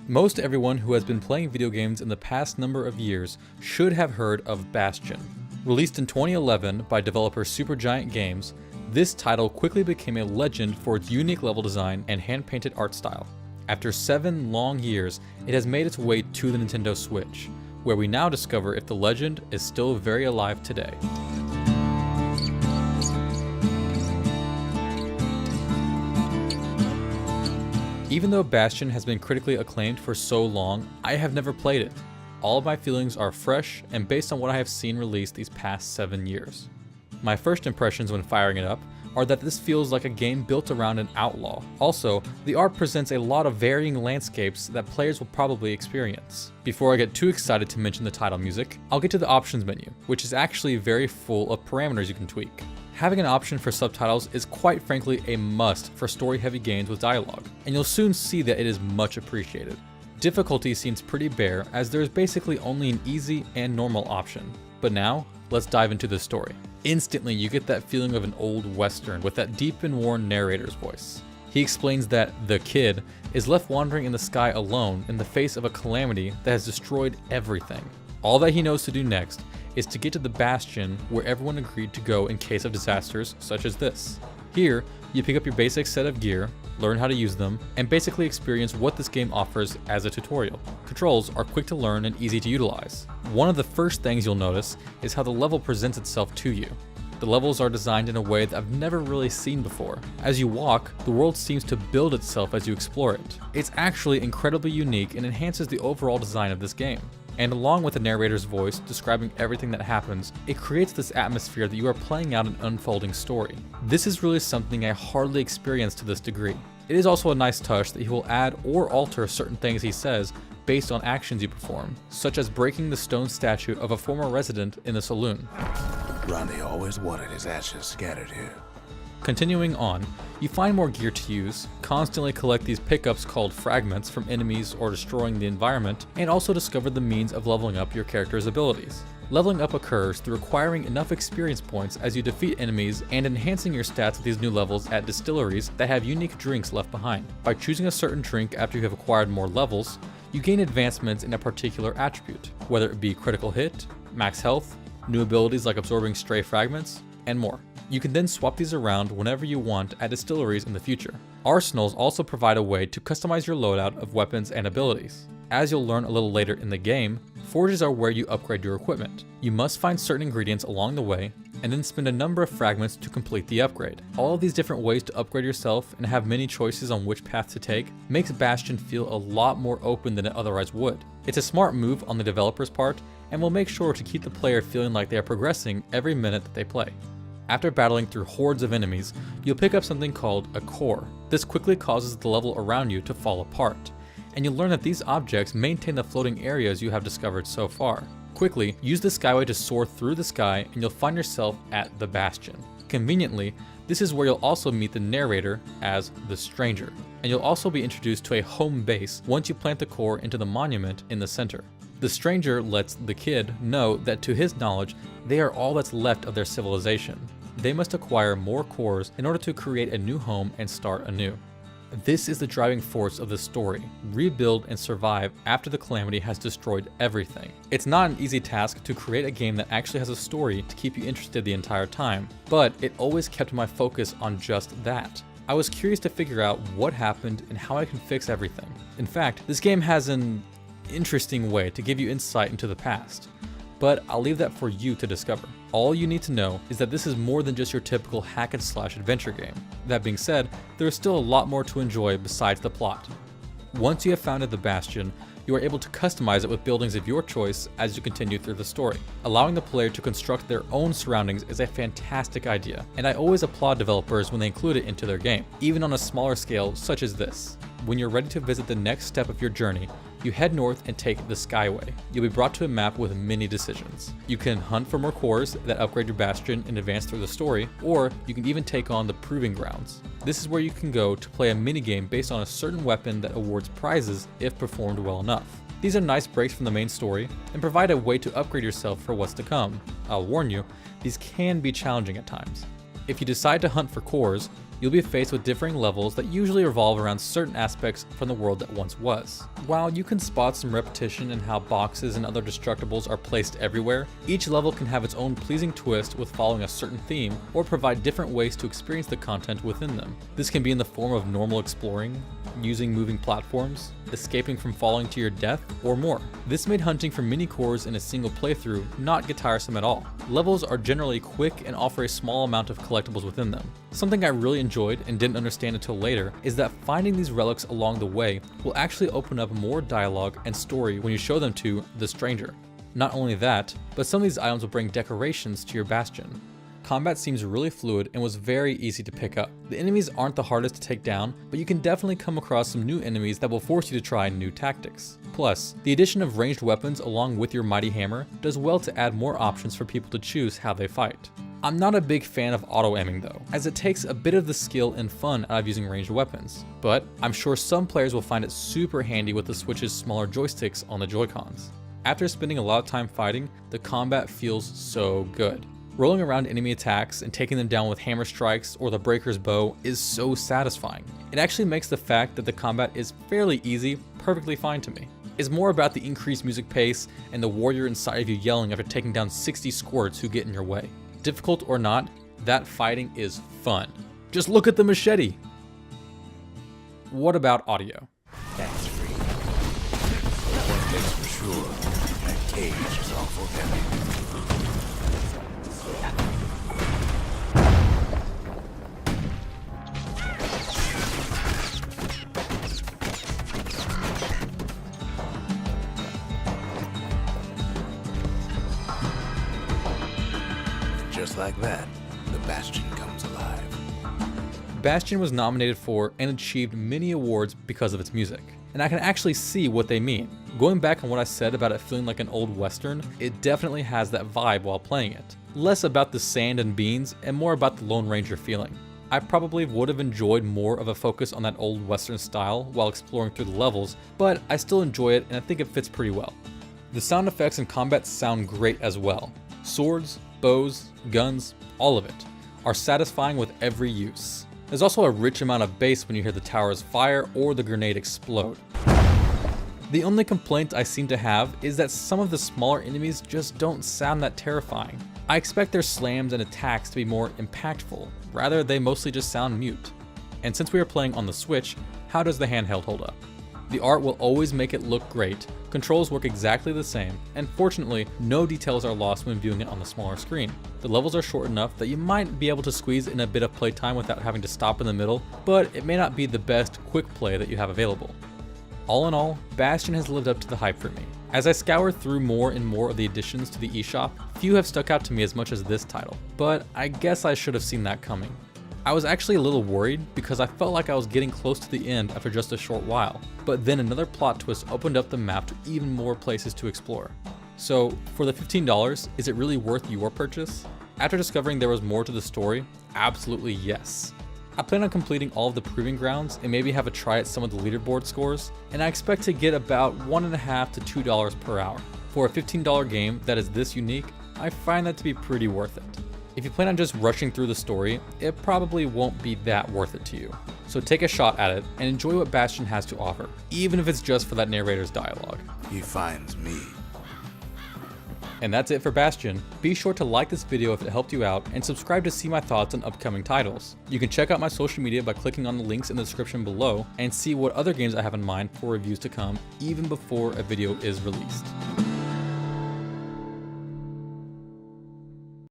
Most everyone who has been playing video games in the past number of years should have heard of Bastion. Released in 2011 by developer Supergiant Games, this title quickly became a legend for its unique level design and hand-painted art style. After 7 long years, it has made its way to the Nintendo Switch, where we now discover if the legend is still very alive today. Even though Bastion has been critically acclaimed for so long, I have never played it. All of my feelings are fresh and based on what I have seen released these past 7 years. My first impressions when firing it up are that this feels like a game built around an outlaw. Also, the art presents a lot of varying landscapes that players will probably experience. Before I get too excited to mention the title music, I'll get to the options menu, which is actually very full of parameters you can tweak. Having an option for subtitles is quite frankly a must for story-heavy games with dialogue, and you'll soon see that it is much appreciated. Difficulty seems pretty bare as there is basically only an easy and normal option. But now, let's dive into the story. Instantly, you get that feeling of an old western with that deep and worn narrator's voice. He explains that the kid is left wandering in the sky alone in the face of a calamity that has destroyed everything. All that he knows to do next is to get to the Bastion where everyone agreed to go in case of disasters such as this. Here, you pick up your basic set of gear, learn how to use them, and basically experience what this game offers as a tutorial. Controls are quick to learn and easy to utilize. One of the first things you'll notice is how the level presents itself to you. The levels are designed in a way that I've never really seen before. As you walk, the world seems to build itself as you explore it. It's actually incredibly unique and enhances the overall design of this game. And along with the narrator's voice describing everything that happens, it creates this atmosphere that you are playing out an unfolding story. This is really something I hardly experienced to this degree. It is also a nice touch that he will add or alter certain things he says based on actions you perform, such as breaking the stone statue of a former resident in the saloon. Ronnie always wanted his ashes scattered here. Continuing on, you find more gear to use, constantly collect these pickups called fragments from enemies or destroying the environment, and also discover the means of leveling up your character's abilities. Leveling up occurs through acquiring enough experience points as you defeat enemies and enhancing your stats at these new levels at distilleries that have unique drinks left behind. By choosing a certain drink after you have acquired more levels, you gain advancements in a particular attribute, whether it be critical hit, max health, new abilities like absorbing stray fragments, and more. You can then swap these around whenever you want at distilleries in the future. Arsenals also provide a way to customize your loadout of weapons and abilities. As you'll learn a little later in the game, forges are where you upgrade your equipment. You must find certain ingredients along the way, and then spend a number of fragments to complete the upgrade. All of these different ways to upgrade yourself and have many choices on which path to take makes Bastion feel a lot more open than it otherwise would. It's a smart move on the developer's part, and will make sure to keep the player feeling like they are progressing every minute that they play. After battling through hordes of enemies, you'll pick up something called a core. This quickly causes the level around you to fall apart, and you'll learn that these objects maintain the floating areas you have discovered so far. Quickly, use the skyway to soar through the sky and you'll find yourself at the Bastion. Conveniently, this is where you'll also meet the narrator as the Stranger, and you'll also be introduced to a home base once you plant the core into the monument in the center. The Stranger lets the kid know that to his knowledge, they are all that's left of their civilization. They must acquire more cores in order to create a new home and start anew. This is the driving force of the story: rebuild and survive after the calamity has destroyed everything. It's not an easy task to create a game that actually has a story to keep you interested the entire time, but it always kept my focus on just that. I was curious to figure out what happened and how I can fix everything. In fact, this game has an interesting way to give you insight into the past, but I'll leave that for you to discover. All you need to know is that this is more than just your typical hack and slash adventure game. That being said, there is still a lot more to enjoy besides the plot. Once you have founded the Bastion, you are able to customize it with buildings of your choice as you continue through the story. Allowing the player to construct their own surroundings is a fantastic idea, and I always applaud developers when they include it into their game, even on a smaller scale such as this. When you're ready to visit the next step of your journey, you head north and take the Skyway. You'll be brought to a map with many decisions. You can hunt for more cores that upgrade your Bastion and advance through the story, or you can even take on the Proving Grounds. This is where you can go to play a minigame based on a certain weapon that awards prizes if performed well enough. These are nice breaks from the main story and provide a way to upgrade yourself for what's to come. I'll warn you, these can be challenging at times. If you decide to hunt for cores, You'll be faced with differing levels that usually revolve around certain aspects from the world that once was. While you can spot some repetition in how boxes and other destructibles are placed everywhere, each level can have its own pleasing twist with following a certain theme or provide different ways to experience the content within them. This can be in the form of normal exploring, using moving platforms, escaping from falling to your death, or more. This made hunting for mini cores in a single playthrough not get tiresome at all. Levels are generally quick and offer a small amount of collectibles within them. Something I really enjoyed and didn't understand until later is that finding these relics along the way will actually open up more dialogue and story when you show them to the stranger. Not only that, but some of these items will bring decorations to your Bastion. Combat seems really fluid and was very easy to pick up. The enemies aren't the hardest to take down, but you can definitely come across some new enemies that will force you to try new tactics. Plus, the addition of ranged weapons along with your mighty hammer does well to add more options for people to choose how they fight. I'm not a big fan of auto-aiming though, as it takes a bit of the skill and fun out of using ranged weapons, but I'm sure some players will find it super handy with the Switch's smaller joysticks on the Joy-Cons. After spending a lot of time fighting, the combat feels so good. Rolling around enemy attacks and taking them down with hammer strikes or the breaker's bow is so satisfying. It actually makes the fact that the combat is fairly easy perfectly fine to me. It's more about the increased music pace and the warrior inside of you yelling after taking down 60 squirts who get in your way. Difficult or not, that fighting is fun. Just look at the machete! What about audio? That's free. One thing's for sure, that cage is awful heavy. Just like that, the Bastion comes alive. Bastion was nominated for and achieved many awards because of its music, and I can actually see what they mean. Going back on what I said about it feeling like an old western, it definitely has that vibe while playing it. Less about the sand and beans and more about the Lone Ranger feeling. I probably would have enjoyed more of a focus on that old western style while exploring through the levels, but I still enjoy it and I think it fits pretty well. The sound effects and combat sound great as well. Swords, bows, guns, all of it are satisfying with every use. There's also a rich amount of bass when you hear the towers fire or the grenade explode. The only complaint I seem to have is that some of the smaller enemies just don't sound that terrifying. I expect their slams and attacks to be more impactful, rather they mostly just sound mute. And since we are playing on the Switch, how does the handheld hold up? The art will always make it look great, controls work exactly the same, and fortunately, no details are lost when viewing it on the smaller screen. The levels are short enough that you might be able to squeeze in a bit of playtime without having to stop in the middle, but it may not be the best quick play that you have available. All in all, Bastion has lived up to the hype for me. As I scour through more and more of the additions to the eShop, few have stuck out to me as much as this title, but I guess I should have seen that coming. I was actually a little worried because I felt like I was getting close to the end after just a short while, but then another plot twist opened up the map to even more places to explore. So for the $15, is it really worth your purchase? After discovering there was more to the story, absolutely yes. I plan on completing all of the proving grounds and maybe have a try at some of the leaderboard scores, and I expect to get about $1.50 to $2 per hour. For a $15 game that is this unique, I find that to be pretty worth it. If you plan on just rushing through the story, it probably won't be that worth it to you. So take a shot at it and enjoy what Bastion has to offer, even if it's just for that narrator's dialogue. He finds me. And that's it for Bastion. Be sure to like this video if it helped you out and subscribe to see my thoughts on upcoming titles. You can check out my social media by clicking on the links in the description below and see what other games I have in mind for reviews to come even before a video is released.